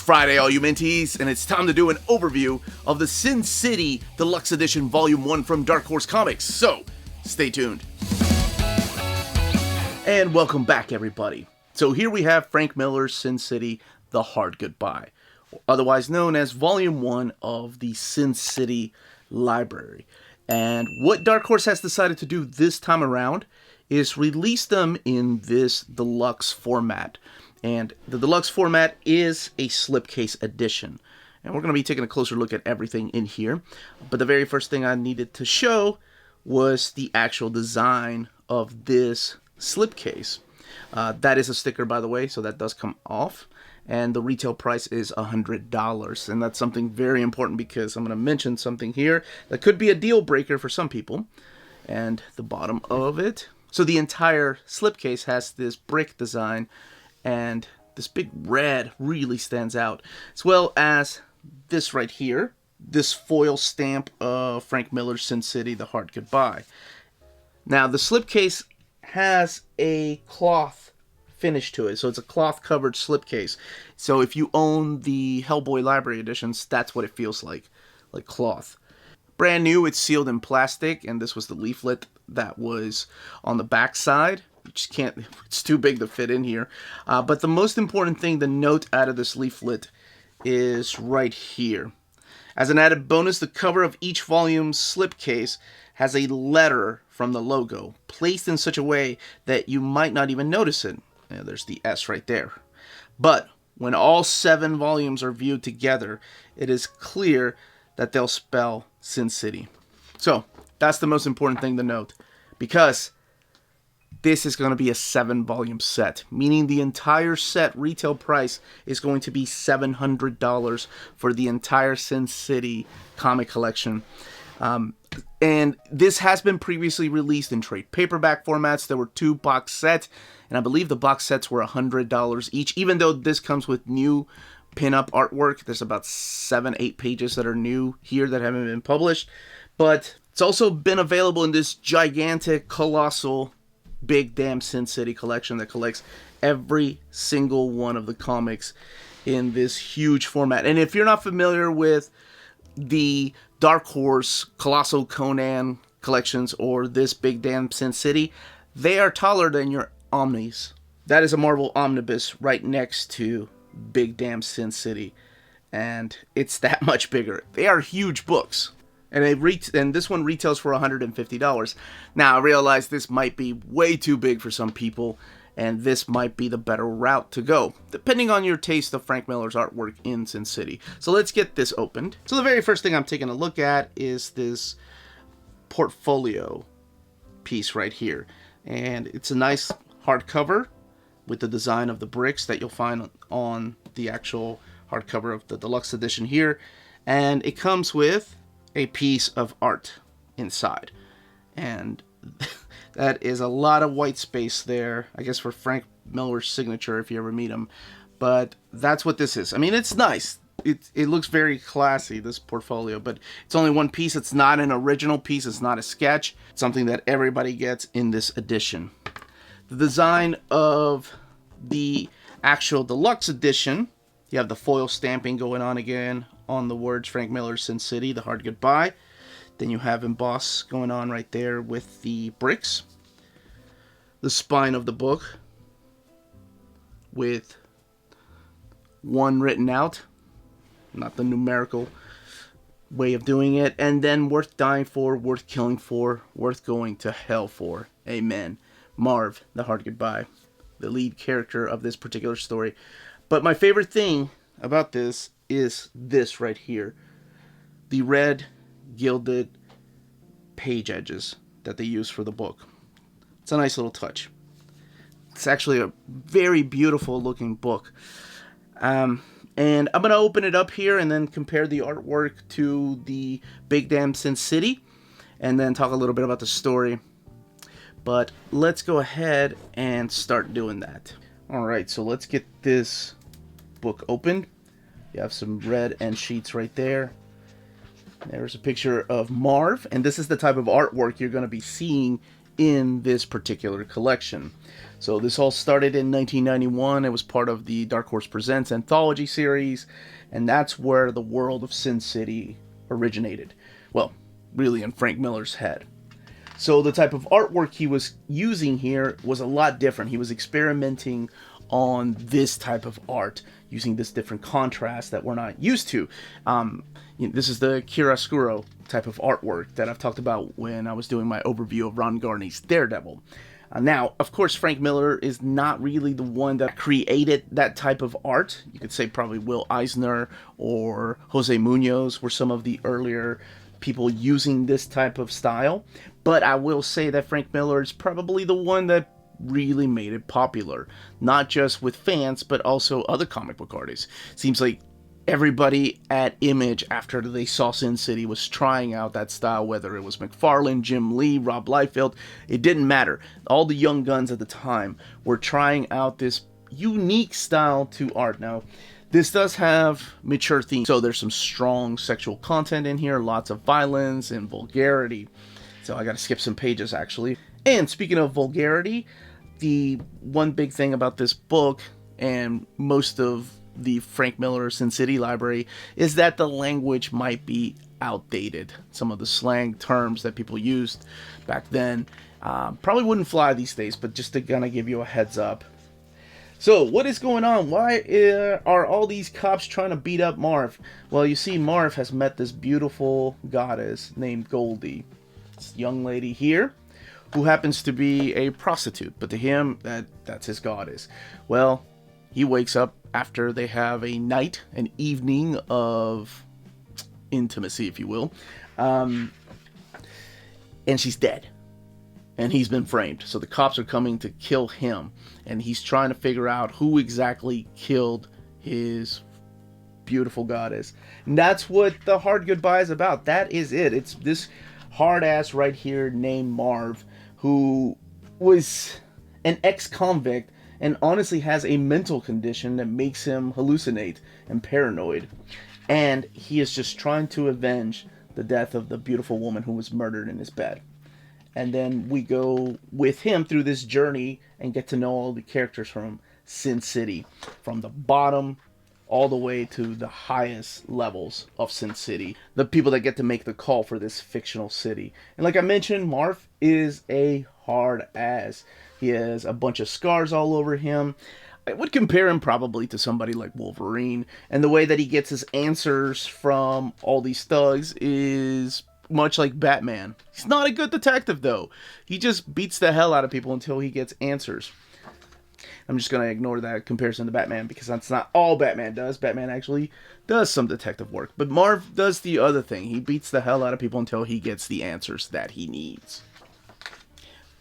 Friday, all you Minties, and it's time to do an overview of the Sin City Deluxe Edition Volume 1 from Dark Horse Comics, so stay tuned. And welcome back, everybody. So here we have Frank Miller's Sin City, The Hard Goodbye, otherwise known as Volume 1 of the Sin City Library. And what Dark Horse has decided to do this time around is release them in this deluxe format. And the deluxe format is a slipcase edition. And we're going to be taking a closer look at everything in here. But the very first thing I needed to show was the actual design of this slipcase. That is a sticker, by the way, so that does come off. And the retail price is $100. And that's something very important because I'm going to mention something here that could be a deal breaker for some people. And the bottom of it. So the entire slipcase has this brick design. And this big red really stands out, as well as this right here, this foil stamp of Frank Miller's Sin City, The Hard Goodbye. Now, the slipcase has a cloth finish to it, so it's a cloth-covered slipcase. So if you own the Hellboy Library editions, that's what it feels like cloth. Brand new, it's sealed in plastic, and this was the leaflet that was on the back side. You just can't, it's too big to fit in here. But the most important thing to note out of this leaflet is right here. As an added bonus, the cover of each volume's slipcase has a letter from the logo, placed in such a way that you might not even notice it. Yeah, there's the S right there. But when all 7 volumes are viewed together, it is clear that they'll spell Sin City. So, that's the most important thing to note. Because this is going to be a 7-volume set, meaning the entire set retail price is going to be $700 for the entire Sin City comic collection. And this has been previously released in trade paperback formats. There were 2 box sets, and I believe the box sets were $100 each, even though this comes with new pinup artwork. There's about 7-8 pages that are new here that haven't been published. But it's also been available in this gigantic, colossal Big Damn Sin City collection that collects every single one of the comics in this huge format. And if you're not familiar with the Dark Horse Colossal Conan collections or this Big Damn Sin City, they are taller than your Omnis. That is a Marvel Omnibus right next to Big Damn Sin City, and it's that much bigger. They are huge books. And this one retails for $150. Now, I realize this might be way too big for some people, and this might be the better route to go, depending on your taste of Frank Miller's artwork in Sin City. So let's get this opened. So the very first thing I'm taking a look at is this portfolio piece right here. And it's a nice hardcover with the design of the bricks that you'll find on the actual hardcover of the deluxe edition here. And it comes with a piece of art inside, and that is a lot of white space there, I guess, for Frank Miller's signature if you ever meet him. But that's what this is. I mean, it's nice. It looks very classy, this portfolio, but it's only one piece. It's not an original piece. It's not a sketch. It's something that everybody gets in this edition. The design of the actual deluxe edition, you have the foil stamping going on again on the words Frank Miller's Sin City, The Hard Goodbye. Then you have emboss going on right there with the bricks. The spine of the book with 1 written out. Not the numerical way of doing it. And then worth dying for, worth killing for, worth going to hell for. Amen. Marv, The Hard Goodbye, the lead character of this particular story. But my favorite thing about this is this right here. The red gilded page edges that they use for the book. It's a nice little touch. It's actually a very beautiful looking book. And I'm going to open it up here and then compare the artwork to the Big Damn Sin City. And then talk a little bit about the story. But let's go ahead and start doing that. Alright, so let's get this book opened. You have some red end sheets right there. There's a picture of Marv, and this is the type of artwork you're going to be seeing in this particular collection. So this all started in 1991. It was part of the Dark Horse Presents anthology series, and that's where the world of Sin City originated. Well, really in Frank Miller's head. So the type of artwork he was using here was a lot different. He was experimenting on this type of art, using this different contrast that we're not used to. This is the chiaroscuro type of artwork that I've talked about when I was doing my overview of Ron Garney's Daredevil. Now, of course, Frank Miller is not really the one that created that type of art. You could say probably Will Eisner or Jose Munoz were some of the earlier people using this type of style. But I will say that Frank Miller is probably the one that really made it popular. Not just with fans, but also other comic book artists. Seems like everybody at Image, after they saw Sin City, was trying out that style, whether it was McFarlane, Jim Lee, Rob Liefeld. It didn't matter. All the young guns at the time were trying out this unique style to art. Now, this does have mature themes, so there's some strong sexual content in here, lots of violence and vulgarity. So I gotta skip some pages, actually. And speaking of vulgarity, the one big thing about this book, and most of the Frank Miller Sin City library, is that the language might be outdated. Some of the slang terms that people used back then probably wouldn't fly these days, but just to kind of give you a heads up. So, what is going on? Why are all these cops trying to beat up Marv? Well, you see, Marv has met this beautiful goddess named Goldie. This young lady here, who happens to be a prostitute, but to him, that's his goddess. Well, he wakes up after they have a night, an evening of intimacy, if you will, and she's dead. And he's been framed. So the cops are coming to kill him. And he's trying to figure out who exactly killed his beautiful goddess. And that's what the Hard Goodbye is about. That is it. It's this hard ass right here named Marv, who was an ex-convict and honestly has a mental condition that makes him hallucinate and paranoid. And he is just trying to avenge the death of the beautiful woman who was murdered in his bed. And then we go with him through this journey and get to know all the characters from Sin City, from the bottom all the way to the highest levels of Sin City. The people that get to make the call for this fictional city. And like I mentioned, Marv is a hard ass. He has a bunch of scars all over him. I would compare him probably to somebody like Wolverine. And the way that he gets his answers from all these thugs is much like Batman. He's not a good detective, though. He just beats the hell out of people until he gets answers. I'm just going to ignore that comparison to Batman, because that's not all Batman does. Batman actually does some detective work. But Marv does the other thing. He beats the hell out of people until he gets the answers that he needs.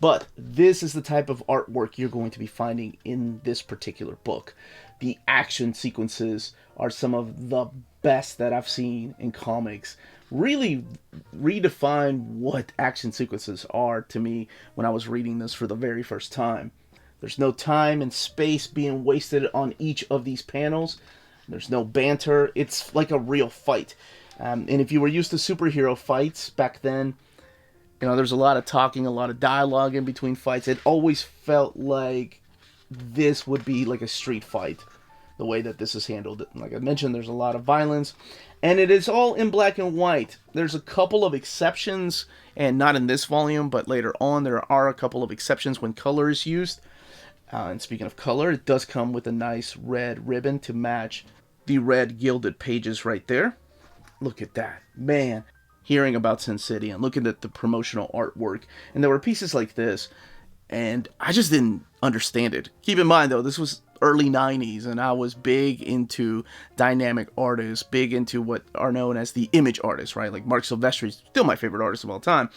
But this is the type of artwork you're going to be finding in this particular book. The action sequences are some of the best that I've seen in comics. Really redefine what action sequences are to me when I was reading this for the very first time. There's no time and space being wasted on each of these panels. There's no banter. It's like a real fight. And if you were used to superhero fights back then, there's a lot of talking, a lot of dialogue in between fights. It always felt like this would be like a street fight, the way that this is handled. Like I mentioned, there's a lot of violence, and it is all in black and white. There's a couple of exceptions, and not in this volume, but later on there are a couple of exceptions when color is used. And speaking of color, it does come with a nice red ribbon to match the red gilded pages right there. Look at that, man. Hearing about Sin City and looking at the promotional artwork, and there were pieces like this, and I just didn't understand it. Keep in mind, though, this was early 90s, and I was big into dynamic artists, big into what are known as the image artists, right? Like Mark Silvestri is still my favorite artist of all time,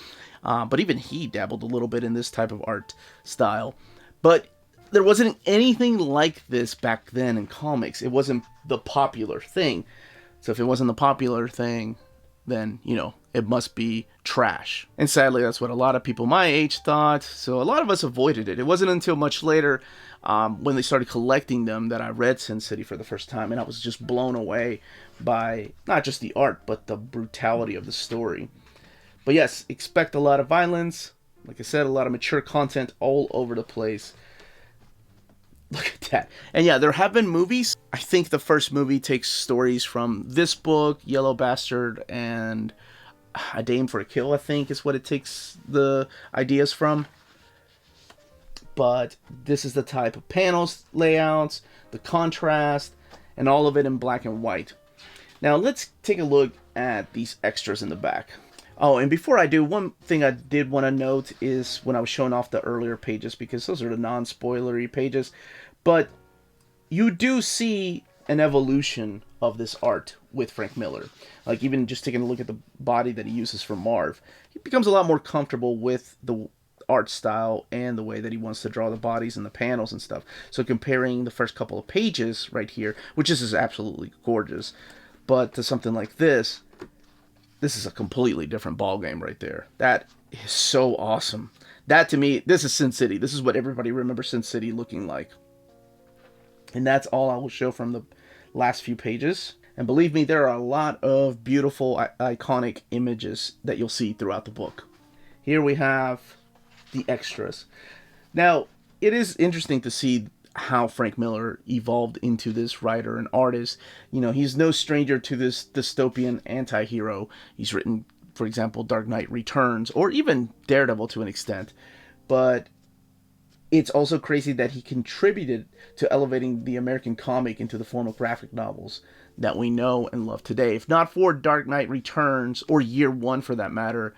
but even he dabbled a little bit in this type of art style. But there wasn't anything like this back then in comics. It wasn't the popular thing. So if it wasn't the popular thing, then, it must be trash. And sadly, that's what a lot of people my age thought, so a lot of us avoided it. It wasn't until much later, when they started collecting them, that I read Sin City for the first time, and I was just blown away by not just the art, but the brutality of the story. But yes, expect a lot of violence, Like I said, a lot of mature content all over the place. Look at that. And yeah, there have been movies. I think the first movie takes stories from this book, Yellow Bastard, and A Dame for a Kill, I think is what it takes the ideas from. But this is the type of panels, layouts, the contrast, and all of it in black and white. Now let's take a look at these extras in the back. Oh, and before I do, one thing I did want to note is when I was showing off the earlier pages, because those are the non-spoilery pages, but you do see an evolution of this art with Frank Miller. Like, even just taking a look at the body that he uses for Marv, he becomes a lot more comfortable with the art style and the way that he wants to draw the bodies and the panels and stuff. So comparing the first couple of pages right here, which this is absolutely gorgeous, but to something like this is a completely different ballgame right there. That is so awesome. That, to me, this is Sin City. This is what everybody remembers Sin City looking like. And that's all I will show from the last few pages. And believe me, there are a lot of beautiful, iconic images that you'll see throughout the book. Here we have the extras. Now, it is interesting to see how Frank Miller evolved into this writer and artist. You know, he's no stranger to this dystopian anti-hero. He's written, for example, Dark Knight Returns, or even Daredevil to an extent. But it's also crazy that he contributed to elevating the American comic into the form of graphic novels that we know and love today. If not for Dark Knight Returns, or Year One for that matter,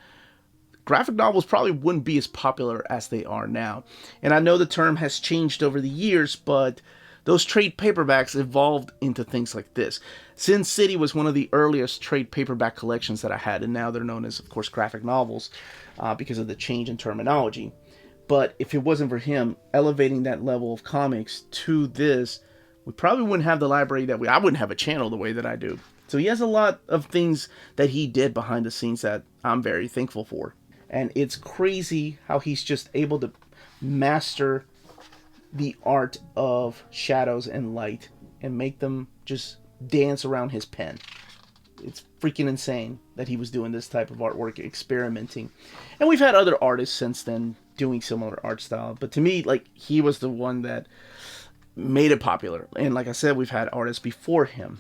graphic novels probably wouldn't be as popular as they are now. And I know the term has changed over the years, but those trade paperbacks evolved into things like this. Sin City was one of the earliest trade paperback collections that I had, and now they're known as, of course, graphic novels because of the change in terminology. But if it wasn't for him elevating that level of comics to this, we probably wouldn't have the library that I wouldn't have a channel the way that I do. So he has a lot of things that he did behind the scenes that I'm very thankful for. And it's crazy how he's just able to master the art of shadows and light and make them just dance around his pen. It's freaking insane that he was doing this type of artwork, experimenting. And we've had other artists since then doing similar art style. But to me, like, he was the one that made it popular. And like I said, we've had artists before him.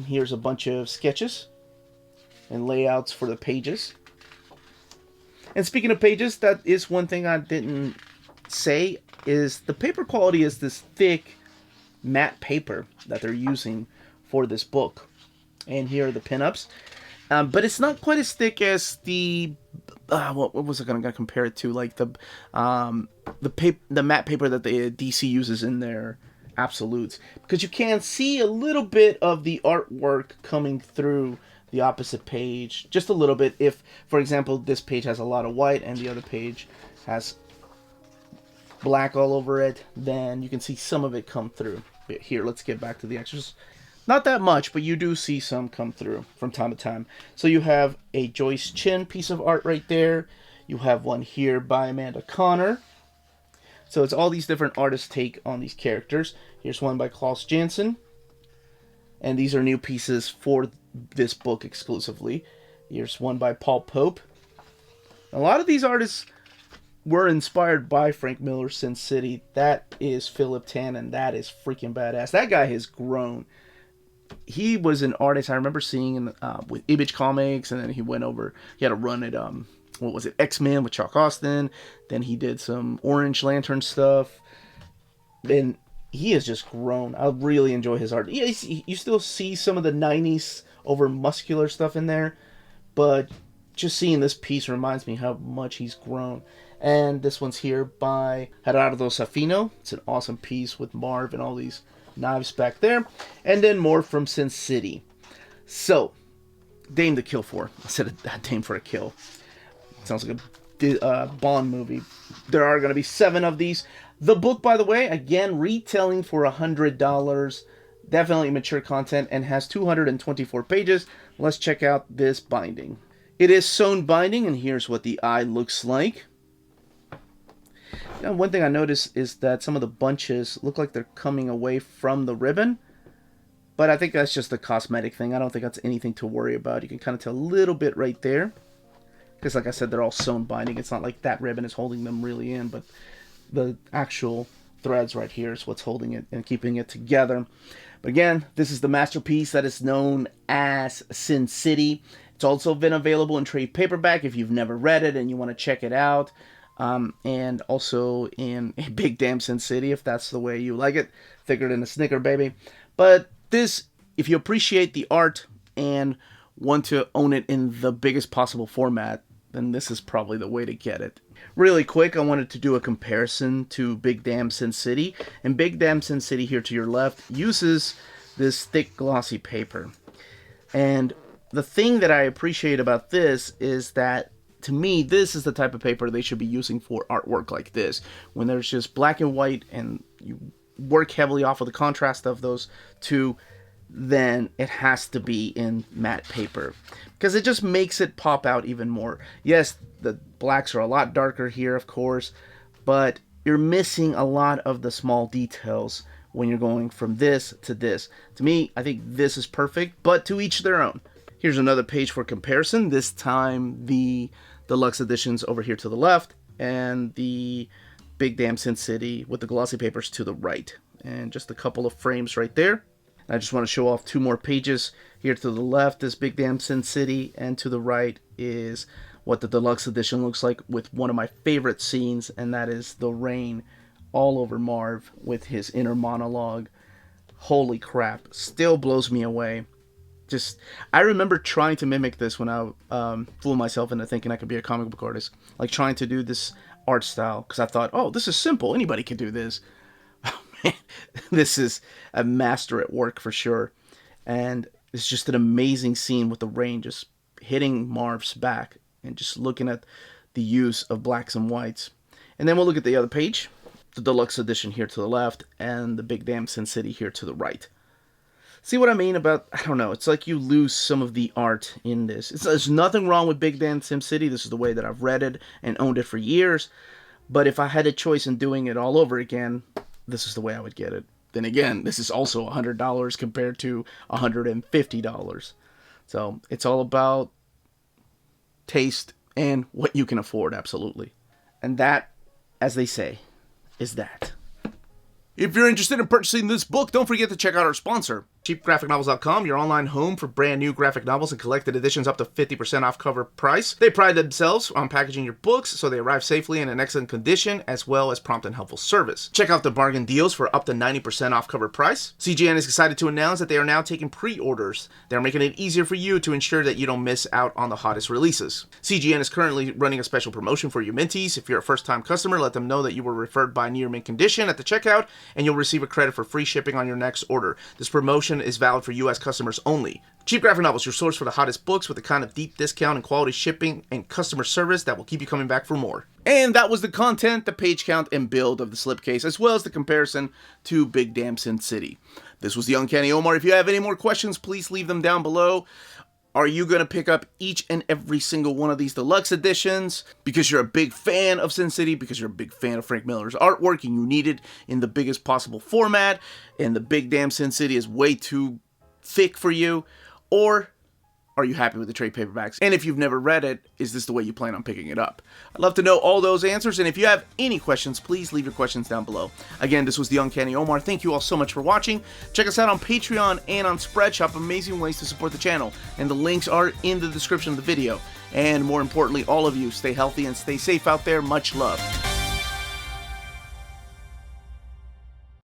Here's a bunch of sketches and layouts for the pages. And speaking of pages, that is one thing I didn't say, is the paper quality is this thick matte paper that they're using for this book. And here are the pinups. But it's not quite as thick as the what was I going to compare it to? Like the matte paper that the DC uses in their absolutes, because you can see a little bit of the artwork coming through the opposite page, just a little bit. If, for example, this page has a lot of white and the other page has black all over it, then you can see some of it come through. Here, let's get back to the extras. Not that much, but you do see some come through from time to time. So you have a Joyce Chin piece of art right there. You have one here by Amanda Connor. So it's all these different artists' take on these characters. Here's one by Klaus Janson. And these are new pieces for this book exclusively. Here's one by Paul Pope. A lot of these artists were inspired by Frank Miller's Sin City. That is Philip Tan, and that is freaking badass. That guy has grown. He was an artist I remember seeing in with Image Comics, and then he went over. He had a run at what was it, X-Men with Chuck Austin. Then he did some Orange Lantern stuff, and he has just grown. I really enjoy his art. You still see some of the 90s over muscular stuff in there, but just seeing this piece reminds me how much he's grown. And this one's here by Gerardo Safino. It's an awesome piece with Marv and all these knives back there. And then more from Sin City. So, Dame to Kill For. I said a Dame for a Kill. Sounds like a Bond movie. There are going to be 7 of these. The book, by the way, again, retailing for $100. Definitely mature content and has 224 pages. Let's check out this binding. It is sewn binding, and here's what the eye looks like. Now, one thing I noticed is that some of the bunches look like they're coming away from the ribbon, but I think that's just a cosmetic thing. I don't think that's anything to worry about. You can kind of tell a little bit right there. because like I said, they're all sewn binding. It's not like that ribbon is holding them really in, but the actual threads right here is what's holding it and keeping it together. But again, this is the masterpiece that is known as Sin City. It's also been available in trade paperback if you've never read it and you want to check it out. And also in a Big Damn Sin City, if that's the way you like it. Thicker than a Snicker, baby. But this, if you appreciate the art and want to own it in the biggest possible format, then this is probably the way to get it. Really quick, I wanted to do a comparison to Big Damn Sin City. And Big Damn Sin City here to your left uses this thick glossy paper. And the thing that I appreciate about this is that, to me, this is the type of paper they should be using for artwork like this. When there's just black and white and you work heavily off of the contrast of those two, then it has to be in matte paper. Because it just makes it pop out even more. Yes, the blacks are a lot darker here, of course, but you're missing a lot of the small details when you're going from this to this. To me, I think this is perfect, but to each their own. Here's another page for comparison. This time the deluxe editions over here to the left and the Big Damn Sin City with the glossy papers to the right. And just a couple of frames right there. I just want to show off two more pages. Here to the left is Big Damn Sin City, and to the right is what the deluxe edition looks like with one of my favorite scenes, and that is the rain all over Marv with his inner monologue. Holy crap, still blows me away. I remember trying to mimic this when I fooled myself into thinking I could be a comic book artist. Like trying to do this art style, because I thought, oh, this is simple, anybody can do this. Oh man, this is a master at work for sure. And it's just an amazing scene with the rain just hitting Marv's back and just looking at the use of blacks and whites. And then we'll look at the other page, the deluxe edition here to the left and the Big Damn Sin City here to the right. See what I mean about, I don't know, it's like you lose some of the art in this. There's nothing wrong with Big Damn Sin City. This is the way that I've read it and owned it for years. But if I had a choice in doing it all over again, this is the way I would get it. Then again, this is also $100 compared to $150. So it's all about taste and what you can afford, absolutely. And that, as they say, is that. If you're interested in purchasing this book, don't forget to check out our sponsor, cheapgraphicnovels.com, your online home for brand new graphic novels and collected editions up to 50% off cover price. They pride themselves on packaging your books so they arrive safely in an excellent condition, as well as prompt and helpful service. Check out the bargain deals for up to 90% off cover price. CGN is excited to announce that they are now taking pre-orders. They're making it easier for you to ensure that you don't miss out on the hottest releases. CGN is currently running a special promotion for you Minties. If you're a first-time customer, let them know that you were referred by Near Mint Condition at the checkout, and you'll receive a credit for free shipping on your next order. This promotion is valid for U.S. customers only. Cheap Graphic Novels, your source for the hottest books with the kind of deep discount and quality shipping and customer service that will keep you coming back for more. And that was the content, the page count, and build of the slipcase, as well as the comparison to Big Damn Sin City. This was the Uncanny Omar. If you have any more questions, please leave them down below. Are you going to pick up each and every single one of these deluxe editions because you're a big fan of Sin City, because you're a big fan of Frank Miller's artwork and you need it in the biggest possible format, and the Big Damn Sin City is way too thick for you? Or are you happy with the trade paperbacks? And if you've never read it, is this the way you plan on picking it up? I'd love to know all those answers, and if you have any questions, please leave your questions down below. Again, this was the Uncanny Omar. Thank you all so much for watching. Check us out on Patreon and on Spreadshop. Amazing ways to support the channel, and the links are in the description of the video. And more importantly, all of you, stay healthy and stay safe out there. Much love.